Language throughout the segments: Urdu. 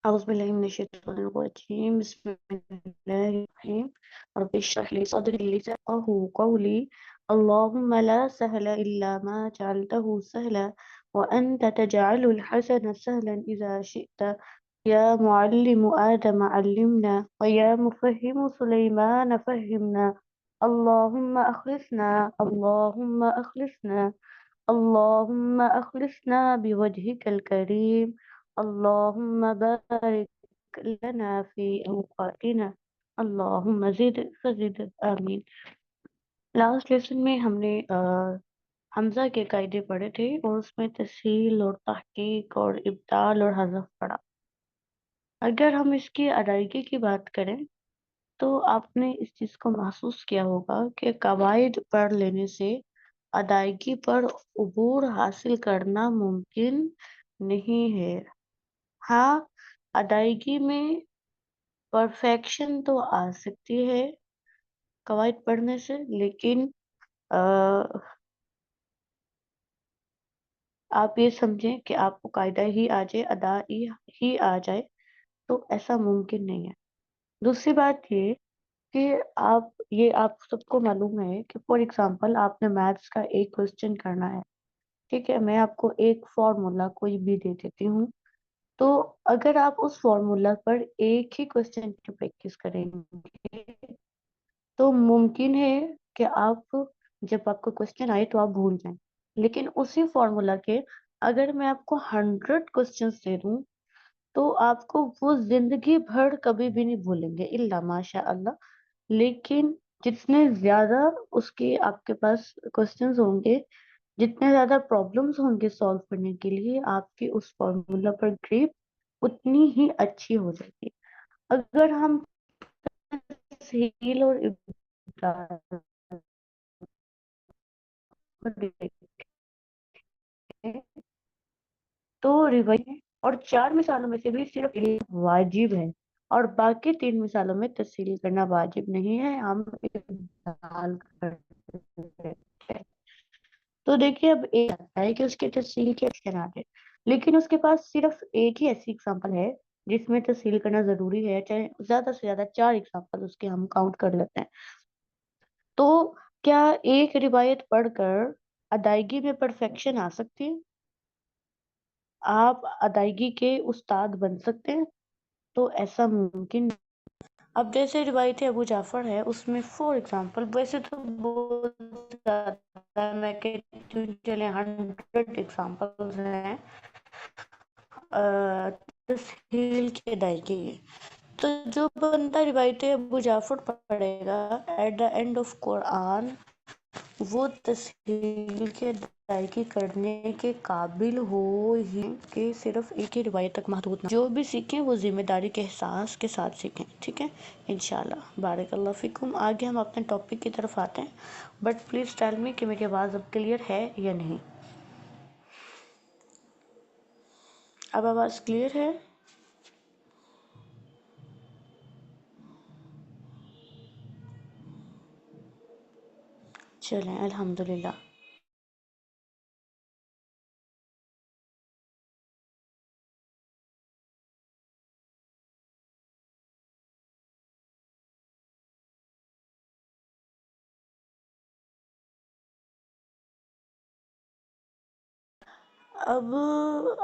أعوذ بالله من الشيطان الرجيم بسم الله الرحيم رب اشرح لي صدري ليفقهوا قولي اللهم لا سهل إلا ما جعلته سهلا وأنت تجعل الحسن سهلا إذا شئت يا معلم آدم علمنا ويا مفهم سليمان فهمنا اللهم أخلصنا اللهم أخلصنا بوجهك الكريم اللهم بارك لنا في أوقاتنا اللهم زد فزد آمین۔ لاسٹ لیسن میں ہم نے حمزہ کے قاعدے پڑھے تھے اور اس میں تسہیل اور تحقیق اور ابدال اور حذف پڑھا۔ اگر ہم اس کی ادائیگی کی بات کریں تو آپ نے اس چیز کو محسوس کیا ہوگا کہ قواعد پڑھ لینے سے ادائیگی پر عبور حاصل کرنا ممکن نہیں ہے۔ ہاں، ادائیگی میں پرفیکشن تو آ سکتی ہے قواعد پڑھنے سے، لیکن آپ یہ سمجھیں کہ آپ کو قاعدہ ہی آ جائے، ادا ہی آ جائے، تو ایسا ممکن نہیں ہے۔ دوسری بات یہ کہ آپ سب کو معلوم ہے کہ فار ایگزامپل آپ نے میتھس کا ایک کوشچن کرنا ہے، ٹھیک ہے، میں آپ کو ایک فارمولا کوئی بھی دے دیتی ہوں، تو اگر آپ اس فارمولا پر ایک ہی کوشچن کی پریکٹس کریں گے تو ممکن ہے کہ جب آپ کو کوشچن آئے تو آپ بھول جائیں، لیکن اسی فارمولا کے اگر میں آپ کو 100 کوشچنس دے دوں تو آپ کو وہ زندگی بھر کبھی بھی نہیں بھولیں گے الا ماشاء اللہ۔ لیکن جتنے زیادہ اس کے آپ کے پاس کوشچنز ہوں گے، جتنے زیادہ پرابلمز ہوں گے سالو کرنے کے لیے، آپ کی اس فارمولا پر گریپ اتنی ہی اچھی ہو جائے گی۔ اگر ہم تسہیل اور ابدال کو دیکھیں تو روایت اور 4 مثالوں میں سے بھی صرف ایک واجب ہے اور باقی 3 مثالوں میں تسہیل کرنا واجب نہیں ہے، ہم ابدال کرتے ہیں۔ تو دیکھیے اب ایک آتا ہے کہ اس کے تسہیل کے اختیارات ہیں، لیکن اس کے پاس صرف ایک ہی ایسی اگزامپل ہے جس میں تسہیل کرنا ضروری ہے، چاہے زیادہ سے زیادہ 4 اگزامپل اس کے ہم کاؤنٹ کر لیتے ہیں۔ تو کیا ایک روایت پڑھ کر ادائیگی میں پرفیکشن آ سکتی ہے؟ آپ ادائیگی کے استاد بن سکتے ہیں؟ تو ایسا ممکن نہیں۔ اب جیسے روایت ابو جعفر ہے، اس میں فور ایگزامپل ویسے تو بہت زیادہ میں کہتی ہوں چلے 100 ایگزامپل ہیں تسہیل کی ادائیگی کی۔ تو جو بندہ روایت ابو جعفر پڑھے گا ایٹ دا اینڈ آف قرآن وہ تسہیل کی ادائیگی کرنے کے قابل ہو ہی کہ صرف ایک ہی روایت تک محدود نہ، جو بھی سیکھیں وہ ذمہ داری کے احساس کے ساتھ سیکھیں، ٹھیک ہے انشاءاللہ۔ بارک اللہ فیکم۔ آگے ہم اپنے ٹاپک کی طرف آتے ہیں، بٹ پلیز ٹیل می کہ میری آواز اب کلیئر ہے یا نہیں۔ اب آواز کلیئر ہے؟ چلیں الحمدللہ۔ اب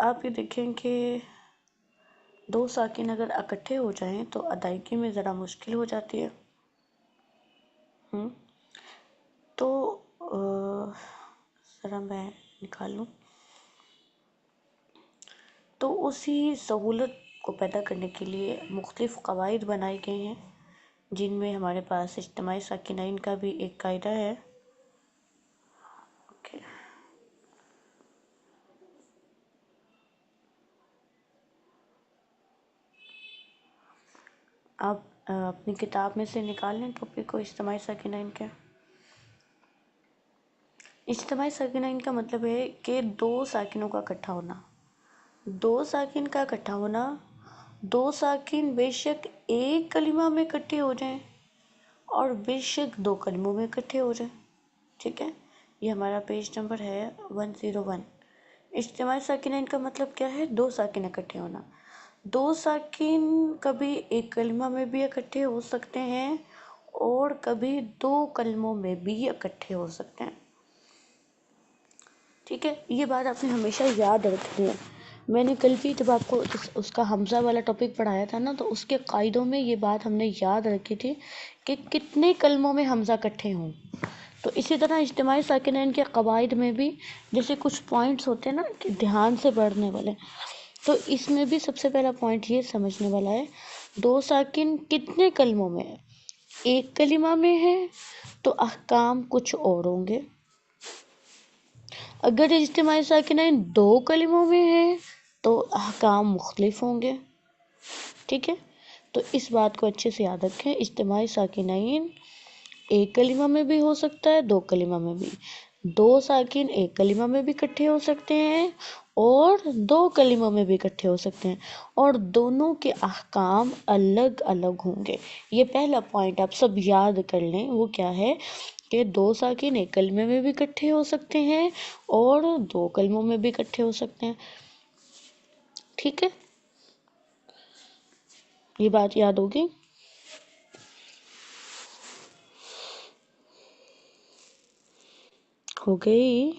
آپ یہ دیکھیں کہ دو ساکن اگر اکٹھے ہو جائیں تو ادائیگی میں ذرا مشکل ہو جاتی ہے۔ تو ذرا میں نکال لوں۔ تو اسی سہولت کو پیدا کرنے کے لیے مختلف قواعد بنائی گئی ہیں، جن میں ہمارے پاس اجتماعی ساکنین کا بھی ایک قاعدہ ہے۔ اوکے، آپ اپنی کتاب میں سے نکال لیں ٹاپک کو اجتماعی ساکنین کے۔ اجتماعی ساکنین کا مطلب ہے کہ دو ساکنوں کا اکٹھا ہونا۔ دو ساکن کا اکٹھا ہونا، دو ساکن بے شک ایک کلمہ میں اکٹھے ہو جائیں اور بے شک دو کلموں میں اکٹھے ہو جائیں، ٹھیک ہے۔ یہ ہمارا پیج نمبر ہے 101۔ اجتماعی ساکنین کا مطلب کیا ہے؟ دو ساکن اکٹھے ہونا۔ دو ساکن کبھی ایک کلمہ میں بھی اکٹھے ہو سکتے ہیں اور کبھی دو کلموں میں بھی اکٹھے ہو سکتے ہیں، ٹھیک ہے؟ یہ بات آپ نے ہمیشہ یاد رکھنی ہے۔ میں نے کل بھی جب آپ کو اس کا حمزہ والا ٹاپک پڑھایا تھا نا، تو اس کے قاعدوں میں یہ بات ہم نے یاد رکھی تھی کہ کتنے کلموں میں حمزہ اکٹھے ہوں۔ تو اسی طرح اجتماعی ساکنین کے قواعد میں بھی جیسے کچھ پوائنٹس ہوتے ہیں نا کہ دھیان سے پڑھنے والے، تو اس میں بھی سب سے پہلا پوائنٹ یہ سمجھنے والا ہے، دو ساکن کتنے کلموں میں ہے؟ ایک کلمہ میں ہے تو احکام کچھ اور ہوں گے، اگر اجتماعی ساکنین دو کلموں میں ہے تو احکام مختلف ہوں گے، ٹھیک ہے؟ تو اس بات کو اچھے سے یاد رکھیں، اجتماعی ساکنین ایک کلمہ میں بھی ہو سکتا ہے، دو کلمہ میں بھی، دو ساکن ایک کلمہ میں بھی اکٹھے ہو سکتے ہیں اور دو کلموں میں بھی اکٹھے ہو سکتے ہیں، اور دونوں کے احکام الگ الگ ہوں گے۔ یہ پہلا پوائنٹ آپ سب یاد کر لیں، وہ کیا ہے کہ دو ساکن ایک کلمے میں بھی اکٹھے ہو سکتے ہیں اور دو کلموں میں بھی اکٹھے ہو سکتے ہیں، ٹھیک ہے؟ یہ بات یاد ہوگی؟ ہو گئی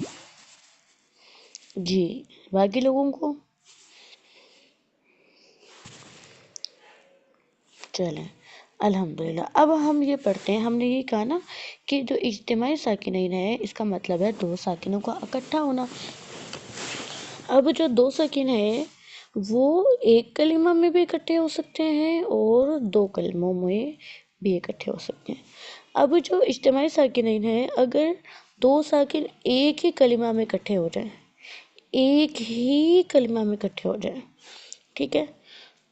جی؟ باقی لوگوں کو چلیں الحمدللہ۔ اب ہم یہ پڑھتے ہیں، ہم نے یہ کہا نا کہ جو اجتماعی ساکنین ہے اس کا مطلب ہے دو ساکنوں کا اکٹھا ہونا۔ اب جو دو ساکن ہے وہ ایک کلمہ میں بھی اکٹھے ہو سکتے ہیں اور دو کلموں میں بھی اکٹھے ہو سکتے ہیں۔ اب جو اجتماعی ساکنین ہے، اگر دو ساکن ایک ہی کلمہ میں اکٹھے ہو جائیں، ایک ہی کلمہ میں اکٹھے ہو جائیں، ٹھیک ہے،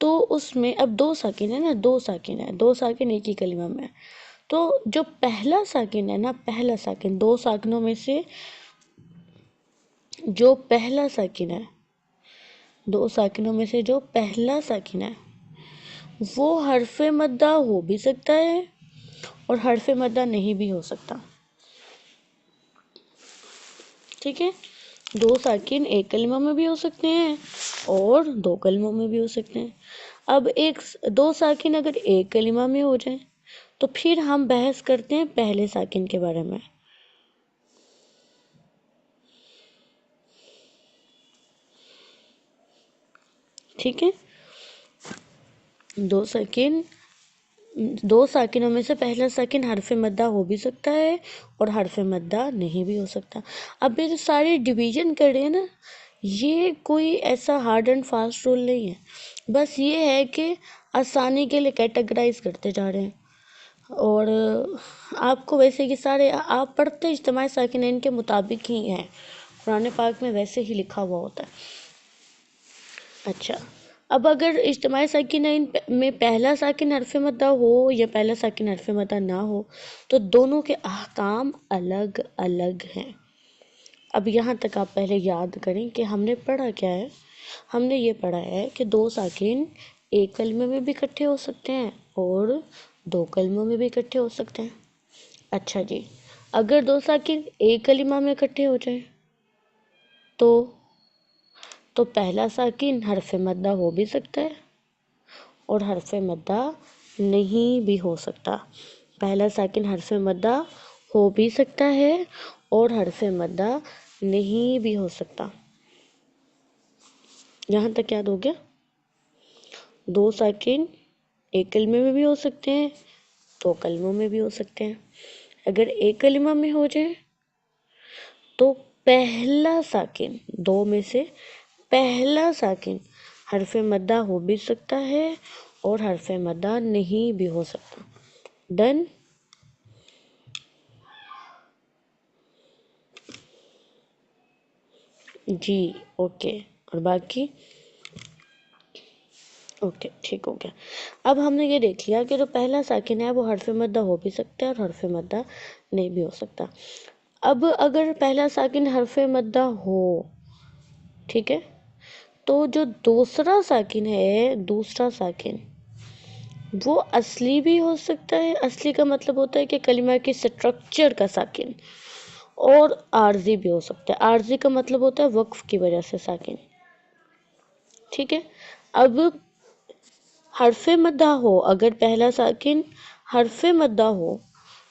تو اس میں اب دو ساکن ہے نا، دو ساکن ہے، دو ساکن ایک ہی کلمہ میں، تو جو پہلا ساکن ہے نا، پہلا ساکن دو ساکنوں میں سے جو پہلا ساکن ہے، دو ساکنوں میں سے جو پہلا ساکن ہے وہ حرف مدہ ہو بھی سکتا ہے اور حرف مدہ نہیں بھی ہو سکتا، ٹھیک ہے؟ دو ساکن ایک کلمہ میں بھی ہو سکتے ہیں اور دو کلموں میں بھی ہو سکتے ہیں۔ اب دو ساکن اگر ایک کلمہ میں ہو جائیں تو پھر ہم بحث کرتے ہیں پہلے ساکن کے بارے میں، ٹھیک ہے؟ دو ساکنوں میں سے پہلا ساکن حرف مدہ ہو بھی سکتا ہے اور حرف مدہ نہیں بھی ہو سکتا۔ اب یہ جو سارے ڈویژن کر رہے ہیں نا، یہ کوئی ایسا ہارڈ اینڈ فاسٹ رول نہیں ہے، بس یہ ہے کہ آسانی کے لیے کیٹیگرائز کرتے جا رہے ہیں، اور آپ کو ویسے یہ سارے آپ پڑھتے اجتماعی ساکنین کے مطابق ہی ہیں، قرآن پاک میں ویسے ہی لکھا ہوا ہوتا ہے۔ اچھا، اب اگر اجتماعی ساکنین میں پہلا ساکن حرف مدہ ہو یا پہلا ساکن حرف مدہ نہ ہو تو دونوں کے احکام الگ الگ ہیں۔ اب یہاں تک آپ پہلے یاد کریں کہ ہم نے پڑھا کیا ہے۔ ہم نے یہ پڑھا ہے کہ دو ساکن ایک کلمے میں بھی اکٹھے ہو سکتے ہیں اور دو کلموں میں بھی اکٹھے ہو سکتے ہیں۔ اچھا جی، اگر دو ساکن ایک کلمہ میں اکٹھے ہو جائیں تو پہلا ساکن حرف مدہ ہو بھی سکتا ہے اور حرف مدہ نہیں بھی ہو سکتا۔ پہلا ساکن حرف مدہ ہو بھی سکتا ہے اور حرف مدہ نہیں بھی ہو سکتا۔ یہاں تک یاد ہو گیا؟ دو ساکن ایک کلمے میں بھی ہو سکتے ہیں، دو کلموں میں بھی ہو سکتے ہیں۔ اگر ایک کلمہ میں ہو جائے تو پہلا ساکن، دو میں سے پہلا ساکن حرف مدہ ہو بھی سکتا ہے اور حرف مدہ نہیں بھی ہو سکتا۔ ڈن؟ جی اوکے، اور باقی اوکے، ٹھیک ہو گیا۔ اب ہم نے یہ دیکھ لیا کہ جو پہلا ساکن ہے وہ حرف مدہ ہو بھی سکتا ہے اور حرف مدہ نہیں بھی ہو سکتا۔ اب اگر پہلا ساکن حرف مدہ ہو، ٹھیک ہے، تو جو دوسرا ساکن ہے، دوسرا ساکن وہ اصلی بھی ہو سکتا ہے۔ اصلی کا مطلب ہوتا ہے کہ کلمہ کی سٹرکچر کا ساکن، اور عارضی بھی ہو سکتا ہے۔ عارضی کا مطلب ہوتا ہے وقف کی وجہ سے ساکن، ٹھیک ہے۔ اب حرف مدہ ہو، اگر پہلا ساکن حرف مدہ ہو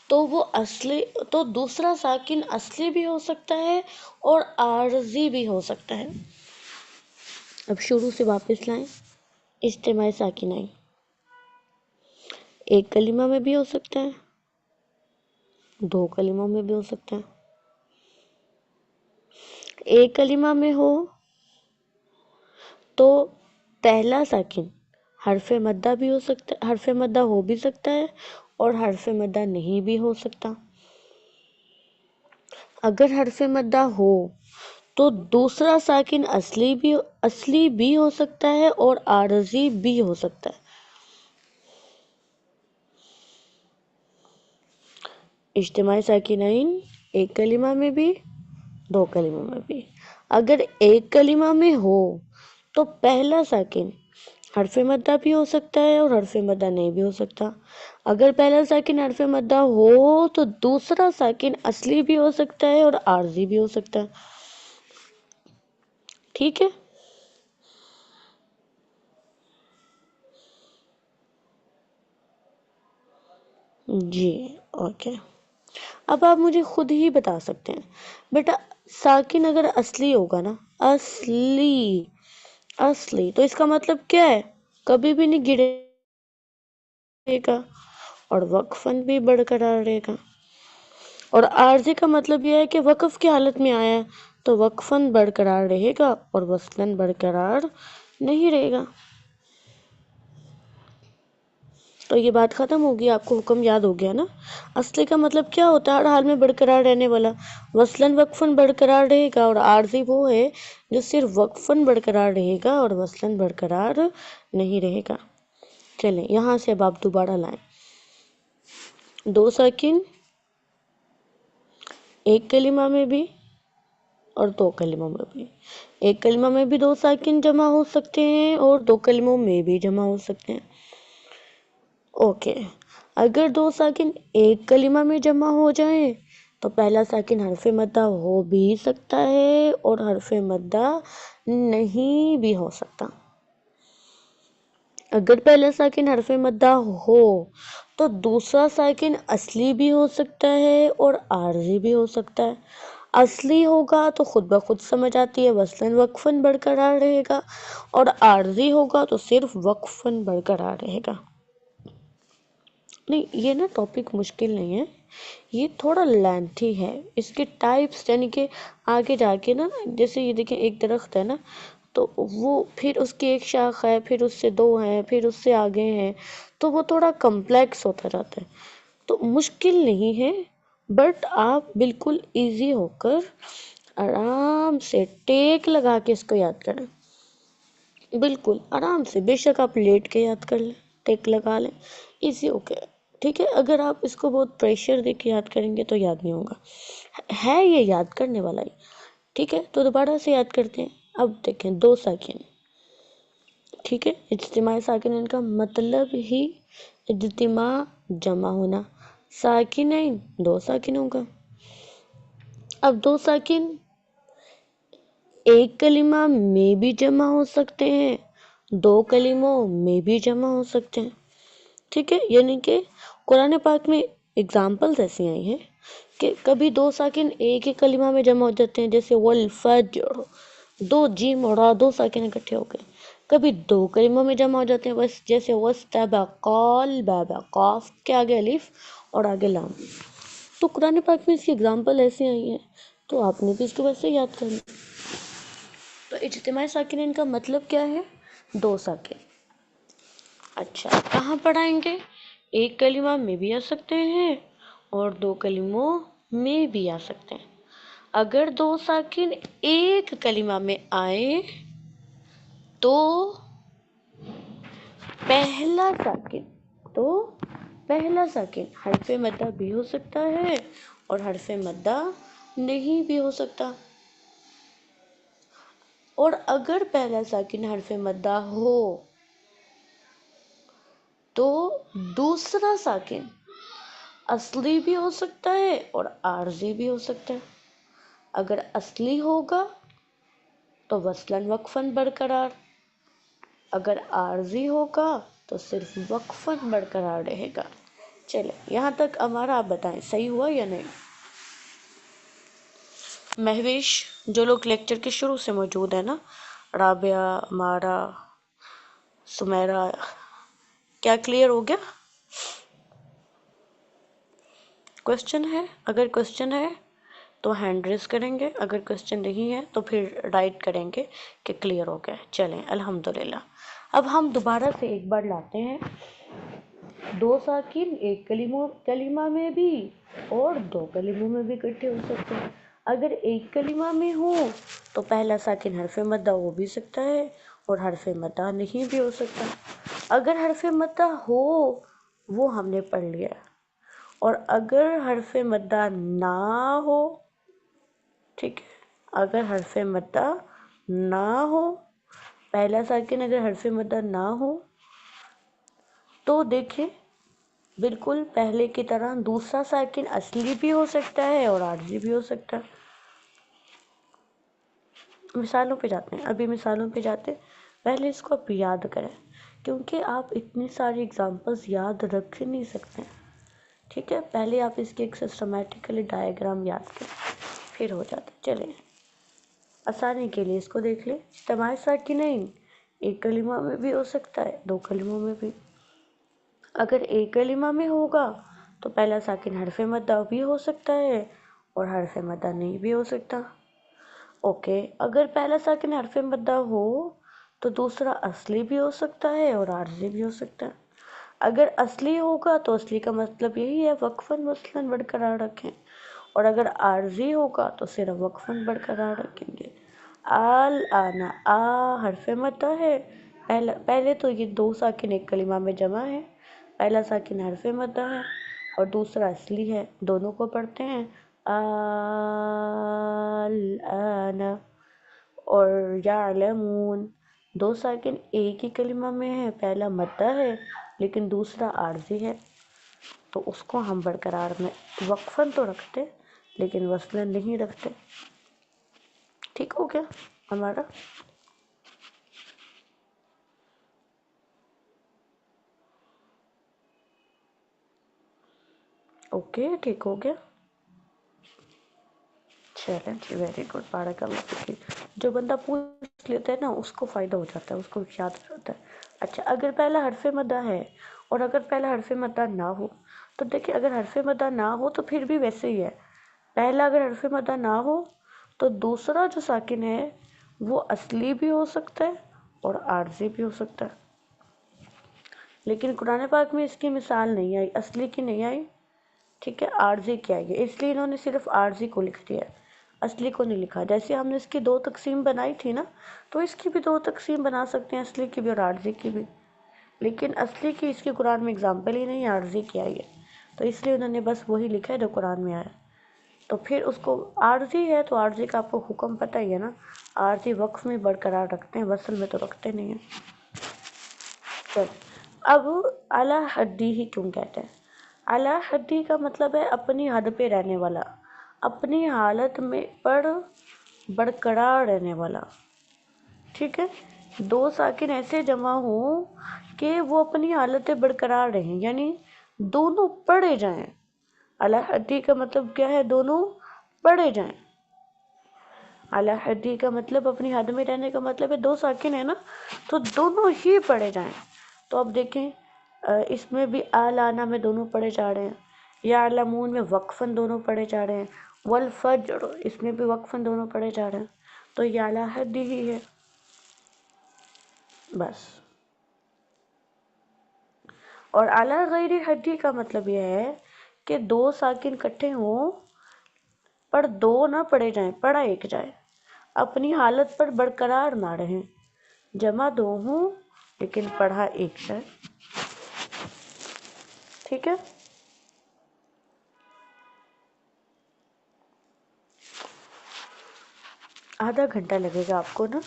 تو وہ اصلی، تو دوسرا ساکن اصلی بھی ہو سکتا ہے اور عارضی بھی ہو سکتا ہے۔ اب شروع سے واپس لائیں، اجتماعی ساکنین ایک کلمہ میں بھی ہو سکتا ہے، دو کلموں میں بھی ہو سکتا ہے۔ ایک کلمہ میں ہو تو پہلا ساکن حرف مدہ بھی ہو سکتا ہے، حرف مدہ ہو بھی سکتا ہے اور حرف مدہ نہیں بھی ہو سکتا۔ اگر حرف مدہ ہو تو دوسرا ساکن اصلی بھی ہو سکتا ہے اور عارضی بھی ہو سکتا ہے۔ اجتماعی ساکنین ایک کلمہ میں بھی، دو کلموں میں بھی۔ اگر ایک کلمہ میں ہو تو پہلا ساکن حرف مدہ بھی ہو سکتا ہے اور حرف مدہ نہیں بھی ہو سکتا۔ اگر پہلا ساکن حرف مدہ ہو تو دوسرا ساکن اصلی بھی ہو سکتا ہے اور عارضی بھی ہو سکتا ہے۔ ٹھیک ہے؟ جی اوکے۔ اب آپ مجھے خود ہی بتا سکتے ہیں بیٹا، ساکن اگر اصلی ہوگا نا، اصلی تو اس کا مطلب کیا ہے؟ کبھی بھی نہیں گرے گا اور وقفاً بھی برقرار رہے گا۔ اور عارضی کا مطلب یہ ہے کہ وقف کی حالت میں آیا ہے تو وقفاً برقرار رہے گا اور وصلاً برقرار نہیں رہے گا۔ تو یہ بات ختم ہوگی، آپ کو حکم یاد ہو گیا نا؟ اصلی کا مطلب کیا ہوتا ہے؟ ہر حال میں برقرار رہنے والا، وصلاً وقفاً برقرار رہے گا، اور عارضی وہ ہے جو صرف وقفاً برقرار رہے گا اور وصلاً برقرار نہیں رہے گا۔ چلیں یہاں سے اب آپ دوبارہ لائیں، دو ساکن ایک کلمہ میں بھی اور دو کلموں میں بھی۔ ایک کلمہ میں بھی دو ساکن جمع ہو سکتے ہیں اور دو کلموں میں بھی جمع ہو سکتے ہیں۔ اوکے، اگر دو ساکن ایک کلمہ میں جمع ہو جائیں تو پہلا ساکن حرف مدہ ہو بھی سکتا ہے اور حرف مدہ نہیں بھی ہو سکتا۔ اگر پہلا ساکن حرف مدہ ہو تو دوسرا ساکن اصلی بھی ہو سکتا ہے اور عارضی بھی ہو سکتا ہے۔ اصلی ہوگا تو خود بخود سمجھ آتی ہے، وصلاً وقفاً برقرار رہے گا، اور عارضی ہوگا تو صرف وقفاً برقرار رہے گا۔ نہیں، یہ نا ٹاپک مشکل نہیں ہے، یہ تھوڑا لینتھی ہے۔ اس کے ٹائپس یعنی کہ آگے جا کے نا، جیسے یہ دیکھیں ایک درخت ہے نا، تو وہ پھر اس کی ایک شاخ ہے، پھر اس سے دو ہیں، پھر اس سے آگے ہیں، تو وہ تھوڑا کمپلیکس ہوتا جاتا ہے۔ تو مشکل نہیں ہے، بٹ آپ بالکل ایزی ہو کر آرام سے ٹیک لگا کے اس کو یاد کریں، بالکل آرام سے، بے شک آپ لیٹ کے یاد کر لیں، ٹیک لگا لیں، ایزی ہو کے۔ ٹھیک ہے؟ اگر آپ اس کو بہت پریشر دے کے یاد کریں گے تو یاد نہیں ہوگا، ہے یہ یاد کرنے والا ہی۔ ٹھیک ہے، تو دوبارہ سے یاد کرتے ہیں۔ اب دیکھیں، دو ساکن، ٹھیک ہے، اجتماعی ساکنین کا مطلب ہی اجتماع، جمع ہونا، ساکنین دو ساکنوں کا۔ اب دو ساکن ایک کلمہ میں بھی جمع ہو سکتے ہیں، دو کلموں میں بھی جمع ہو سکتے ہیں۔ ٹھیک ہے، یعنی کہ قرآن پاک میں اگزامپلز ایسی آئی ہیں کہ کبھی دو ساکن ایک ہی کلمہ میں جمع ہو جاتے ہیں، جیسے والفجر، دو جیم اور را، دو ساکن اکٹھے ہو گئے۔ کبھی دو کلموں میں جمع ہو جاتے ہیں، بس جیسے واستبقا الباب، قاف کے آگے الف اور آگے لام۔ تو قرآن پاک میں اس کی اگزامپل ایسی آئی ہیں، تو آپ نے بھی اس کو ویسے یاد کرنا۔ تو اجتماعی ساکنین کا مطلب کیا ہے؟ دو ساکن۔ اچھا، کہاں پڑھائیں گے؟ ایک کلمہ میں بھی آ سکتے ہیں اور دو کلموں میں بھی آ سکتے ہیں۔ اگر دو ساکن ایک کلمہ میں آئے تو پہلا ساکن حرف مدہ بھی ہو سکتا ہے اور حرف مدہ نہیں بھی ہو سکتا۔ اور اگر پہلا ساکن حرف مدہ ہو تو دوسرا ساکن اصلی بھی ہو سکتا ہے اور عارضی بھی ہو سکتا ہے۔ اگر اصلی ہوگا تو وصلاً وقفاً برقرار، اگر عارضی ہوگا تو صرف وقفاً برقرار رہے گا۔ چلے یہاں تک ہمارا آپ بتائیں صحیح ہوا یا نہیں؟ مہویش، جو لوگ لیکچر کے شروع سے موجود ہیں نا، رابعہ، مارا، سمیرا، کیا کلیئر ہو گیا؟ کوشچن ہے؟ اگر کوشچن ہے تو ہینڈ ریز کریں گے، اگر کوشچن نہیں ہے تو پھر رائٹ کریں گے کہ کلیئر ہو گیا۔ چلیں الحمدللہ، اب ہم دوبارہ سے ایک بار لاتے ہیں، دو ساکن ایک کلمہ میں بھی اور دو کلموں میں بھی اکٹھے ہو سکتے ہیں۔ اگر ایک کلمہ میں ہو تو پہلا ساکن حرف مدہ ہو بھی سکتا ہے اور حرف مدہ نہیں بھی ہو سکتا۔ اگر حرف مدہ ہو وہ ہم نے پڑھ لیا، اور اگر حرف مدہ نہ ہو، ٹھیک ہے، اگر حرف مدہ نہ ہو، پہلا ساکن اگر حرف مدہ نہ ہو تو دیکھیں بالکل پہلے کی طرح دوسرا ساکن اصلی بھی ہو سکتا ہے اور عارضی بھی ہو سکتا ہے۔ مثالوں پہ جاتے ہیں، ابھی مثالوں پہ جاتے ہیں، پہلے اس کو آپ یاد کریں کیونکہ آپ اتنی ساری اگزامپلز یاد رکھ نہیں سکتے، ٹھیک ہے؟ پہلے آپ اس کے ایک سسٹمیٹیکلی ڈائیگرام یاد کریں، پھر ہو جاتا ہے۔ چلیں آسانی کے لیے اس کو دیکھ لیں، اجتماعی ساکنین ایک کلمہ میں بھی ہو سکتا ہے، دو کلموں میں بھی۔ اگر ایک کلمہ میں ہوگا تو پہلا ساکن حرف مدہ بھی ہو سکتا ہے اور حرف مدہ نہیں بھی ہو سکتا۔ اوکے، اگر پہلا ساکن حرف مدہ ہو تو دوسرا اصلی بھی ہو سکتا ہے اور عارضی بھی ہو سکتا ہے۔ اگر اصلی ہوگا تو اصلی کا مطلب یہی ہے وقفاً مثلاً برقرار رکھیں، اور اگر عارضی ہوگا تو صرف وقفاً برقرار رکھیں گے۔ آنا حرف مدہ ہے، پہلے تو یہ دو ساکن ایک کلمہ میں جمع ہے، پہلا ساکن حرف مدہ ہے اور دوسرا اصلی ہے، دونوں کو پڑھتے ہیں آنا۔ اور یعلمون، دو ساکن ایک ہی کلمہ میں ہے، پہلا مدہ ہے لیکن دوسرا عارضی ہے، تو اس کو ہم برقرار میں وقفاً تو رکھتے لیکن وصلاً نہیں رکھتے۔ ٹھیک ہو گیا ہمارا؟ اوکے ٹھیک ہو گیا، چلیں جی، ویری گڈ، بارک اللہ فیک۔ جو بندہ پوچھ لیتا ہے نا اس کو فائدہ ہو جاتا ہے، اس کو یاد رہتا ہے۔ اچھا، اگر پہلا حرف مدہ ہے اور اگر پہلا حرف مدہ نہ ہو تو دیکھیں، اگر حرف مدہ نہ ہو تو پھر بھی ویسے ہی ہے، پہلا اگر حرف مدہ نہ ہو تو دوسرا جو ساکن ہے وہ اصلی بھی ہو سکتا ہے اور عارضی بھی ہو سکتا ہے۔ لیکن قرآن پاک میں اس کی مثال نہیں آئی، اصلی کی نہیں آئی، ٹھیک ہے، عارضی کی آئی ہے، اس لیے انہوں نے صرف عارضی کو لکھ دیا ہے، اصلی کو نہیں لکھا۔ جیسے ہم نے اس کی دو تقسیم بنائی تھی نا، تو اس کی بھی دو تقسیم بنا سکتے ہیں، اصلی کی بھی اور عارضی کی بھی، لیکن اصلی کی اس کی قرآن میں اگزامپل ہی نہیں، عارضی کی آئی ہے، تو اس لیے انہوں نے بس وہی لکھا ہے جو قرآن میں آیا۔ تو پھر اس کو عارضی ہے تو عارضی کا آپ کو حکم پتہ ہی ہے نا، عارضی وقف میں برقرار رکھتے ہیں، وصل میں تو رکھتے نہیں ہیں۔ چل، اب اعلیٰ حدی ہی کیوں کہتے ہیں؟ اعلیٰ حدی کا مطلب ہے اپنی حد پہ رہنے والا، اپنی حالت میں پر برقرار رہنے والا، ٹھیک ہے؟ دو ساکن ایسے جمع ہوں کہ وہ اپنی حالت برقرار رہیں، یعنی دونوں پڑھے جائیں۔ اعلیٰ حدی کا مطلب کیا ہے؟ دونوں پڑھے جائیں۔ اعلیٰ حدی کا مطلب اپنی حد میں رہنے کا مطلب ہے دو ساکن ہے نا تو دونوں ہی پڑھے جائیں۔ تو اب دیکھیں اس میں بھی آلانا میں دونوں پڑھے جا رہے ہیں، یعلمون میں وقفاً دونوں پڑھے جا رہے ہیں، والفجر اس میں بھی وقفاً دونوں پڑھے جا رہے ہیں، تو یہ اعلیٰ حدی ہی ہے بس۔ اور اعلیٰ غیر حدی کا مطلب یہ ہے کہ دو ساکن اکٹھے ہوں پر دو نہ پڑھے جائیں، پڑھا ایک جائے، اپنی حالت پر برقرار نہ رہیں، جمع دو ہوں لیکن پڑھا ایک جائے، ٹھیک ہے؟ آدھا گھنٹہ لگے گا آپ کو نا،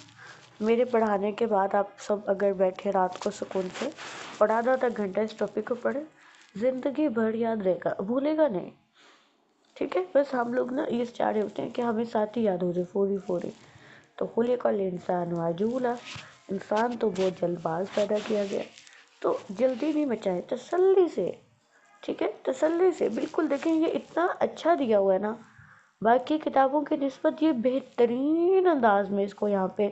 میرے پڑھانے کے بعد آپ سب اگر بیٹھے رات کو سکون سے اور آدھا گھنٹہ اس ٹاپک کو پڑھیں، زندگی بھر یاد رہے گا، بھولے گا نہیں، ٹھیک ہے؟ بس ہم لوگ نا یہ چاہ رہے ہوتے ہیں کہ ہمیں ساتھ ہی یاد ہو جائے فوری، تو خلق الانسان عجولا، انسان تو بہت جلد باز پیدا کیا گیا، تو جلدی نہیں مچائے، تسلی سے، ٹھیک ہے، تسلی سے بالکل. دیکھیں یہ اتنا اچھا دیا ہوا ہے نا، باقی کتابوں کی نسبت یہ بہترین انداز میں اس کو یہاں پہ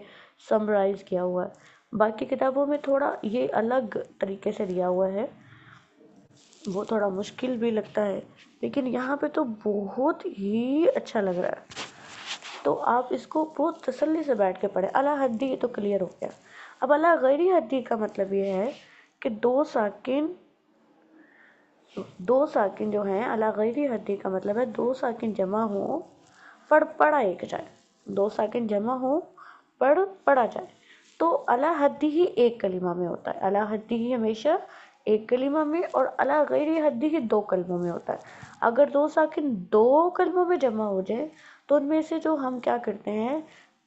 سمرائز کیا ہوا ہے. باقی کتابوں میں تھوڑا یہ الگ طریقے سے دیا ہوا ہے، وہ تھوڑا مشکل بھی لگتا ہے، لیکن یہاں پہ تو بہت ہی اچھا لگ رہا ہے. تو آپ اس کو بہت تسلی سے بیٹھ کے پڑھیں. اعلیٰ حدی یہ تو کلیئر ہو گیا. اب اعلیٰ غیری حدی کا مطلب یہ ہے کہ دو ساکن جو ہیں، اعلیٰ غیری حدی کا مطلب ہے دو ساکن جمع ہوں، پڑھا ایک جائے. دو ساکن جمع ہوں، پڑھا جائے. تو اعلیٰ حدی ہی ایک کلمہ میں ہوتا ہے. اعلیٰ حدی ہی ہمیشہ ایک کلمہ میں، اور اعلیٰ غیری حدی ہی دو کلموں میں ہوتا ہے. اگر دو ساکن دو کلموں میں جمع ہو جائے تو ان میں سے جو ہم کیا کرتے ہیں،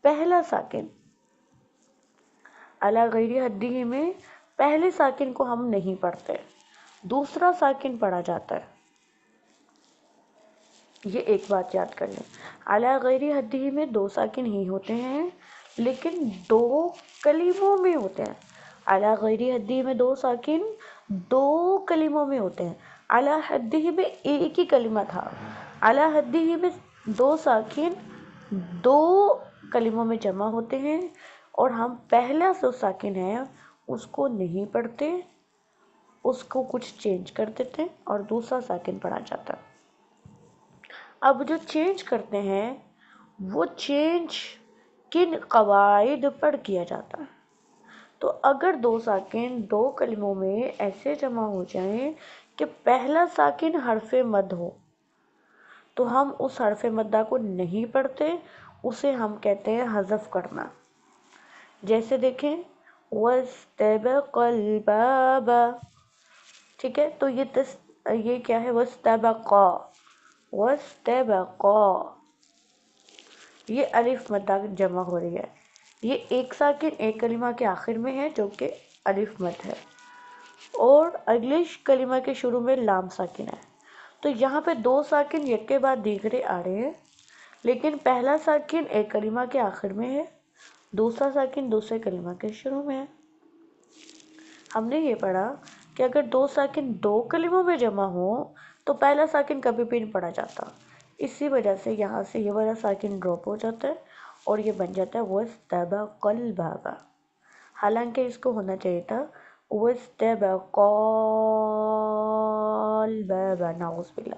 پہلا ساکن اعلیٰ غیری حدی میں پہلے ساکن کو ہم نہیں پڑھتے، دوسرا ساکن پڑھا جاتا ہے. یہ ایک بات یاد کر لیں. اعلیٰ غیری حدی میں دو ساکن ہی ہوتے ہیں لیکن دو کلموں میں ہوتے ہیں. اعلیٰ غیری حدی میں دو ساکن دو کلموں میں ہوتے ہیں. اعلیٰ حدی میں ایک ہی کلمہ تھا. اعلیٰ حدی میں دو ساکن دو کلموں میں جمع ہوتے ہیں، اور ہم پہلا جو ساکن ہے اس کو نہیں پڑھتے، اس کو کچھ چینج کر دیتے ہیں اور دوسرا ساکن پڑھا جاتا ہے. اب جو چینج کرتے ہیں وہ چینج کن قواعد پر کیا جاتا ہے؟ تو اگر دو ساکن دو کلموں میں ایسے جمع ہو جائیں کہ پہلا ساکن حرف مد ہو، تو ہم اس حرف مدہ کو نہیں پڑھتے، اسے ہم کہتے ہیں حذف کرنا. جیسے دیکھیں وَاسْتَبَقَ الْبَابَ، ٹھیک ہے، تو یہ کیا ہے، وَاسْتَبَقَا، یہ الف مدہ جمع ہو رہی ہے. یہ ایک ساکن ایک کلمہ کے آخر میں ہے جو کہ الف مد ہے، اور اگلے کلمہ کے شروع میں لام ساکن ہے. تو یہاں پہ دو ساکن یک کے بعد دیگرے آ رہے ہیں، لیکن پہلا ساکن ایک کلمہ کے آخر میں ہے، دوسرا ساکن دوسرے کلمہ کے شروع میں ہے. ہم نے یہ پڑھا کہ اگر دو ساکن دو کلموں میں جمع ہو تو پہلا ساکن کبھی بھی نہیں پڑھا جاتا. اسی وجہ سے یہاں سے یہ والا ساکن ڈراپ ہو جاتا ہے اور یہ بن جاتا ہے وَاسْتَبَقَ الْبَابَ. حالانکہ اس کو ہونا چاہیے تھا وَاسْتَبَقَا الْبَابَ، نعوذ باللہ.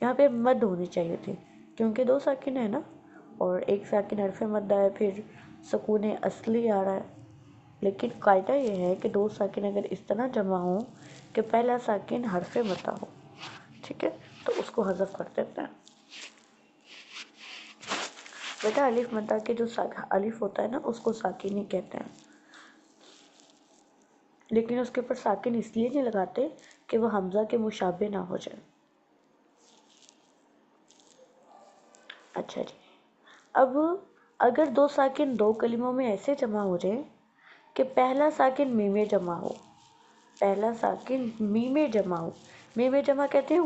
یہاں پہ مد ہونی چاہیے تھی کیونکہ دو ساکن ہے نا، اور ایک ساکن حرف مد ہے، پھر سکون اصلی آ رہا ہے. لیکن قاعدہ یہ ہے کہ دو ساکن اگر اس طرح جمع ہوں کہ پہلا ساکن حرف مدہ ہو، ٹھیک ہے، تو اس کو حذف کر دیتے ہیں. بیٹا الف مدہ کے جو الف ہوتا ہے نا اس کو ساکن ہی کہتے ہیں، لیکن اس کے اوپر ساکن اس لیے نہیں لگاتے کہ وہ حمزہ کے مشابہ نہ ہو جائے. اچھا جی، اب اگر دو ساکن دو کلموں میں ایسے جمع ہو جائے کہ پہلا ساکن میم جمع ہو، پہلا ساکن میم جمع ہو. میم جمع کہتے ہیں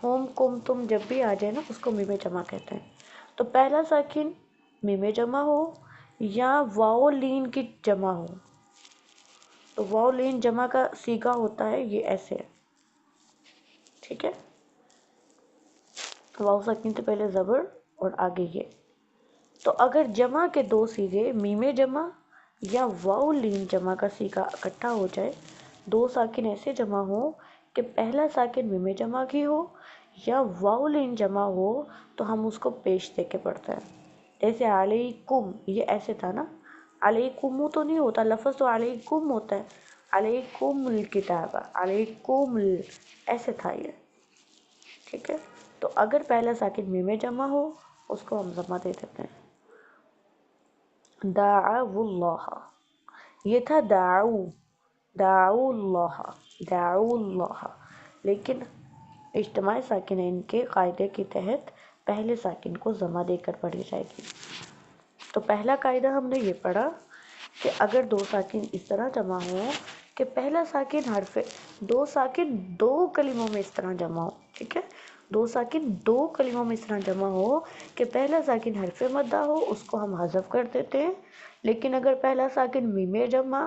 ہوم کم تم جب بھی آ جائے نا اس کو میم جمع کہتے ہیں. تو پہلا ساکن میم جمع ہو یا واو لین کی جمع ہو. تو واو لین جمع کا صیغہ ہوتا ہے یہ ایسے ہے، ٹھیک ہے، واو ساکن سے پہلے زبر اور آگے یہ. تو اگر جمع کے دو صیغے میم جمع یا واو لین جمع کا صیغہ اکٹھا ہو جائے، دو ساکن ایسے جمع ہو کہ پہلا ساکن میم جمع کی ہو یا واو لین جمع ہو، تو ہم اس کو پیش دے کے پڑھتے ہیں. جیسے علیکم، یہ ایسے تھا نا، علیکم تو نہیں ہوتا، لفظ تو علیکم ہوتا ہے، علیکم الکتاب، علیکم ایسے تھا یہ، ٹھیک ہے. تو اگر پہلا ساکن میم جمع ہو اس کو ہم ضمہ دے دیتے ہیں. دعوا اللہ، یہ تھا دعوا اللہ، لیکن اجتماع ساکنین کے قاعدے کے تحت پہلے ساکن کو ضمہ دے کر پڑھی جائے گی. تو پہلا قاعدہ ہم نے یہ پڑھا کہ اگر دو ساکن اس طرح جمع ہو کہ پہلا ساکن دو ساکن دو کلموں میں اس طرح جمع ہو، ٹھیک ہے، دو ساکن دو کلموں میں اس طرح جمع ہو کہ پہلا ساکن حرف مدہ ہو، اس کو ہم حذف کر دیتے ہیں. لیکن اگر پہلا ساکن میم جمع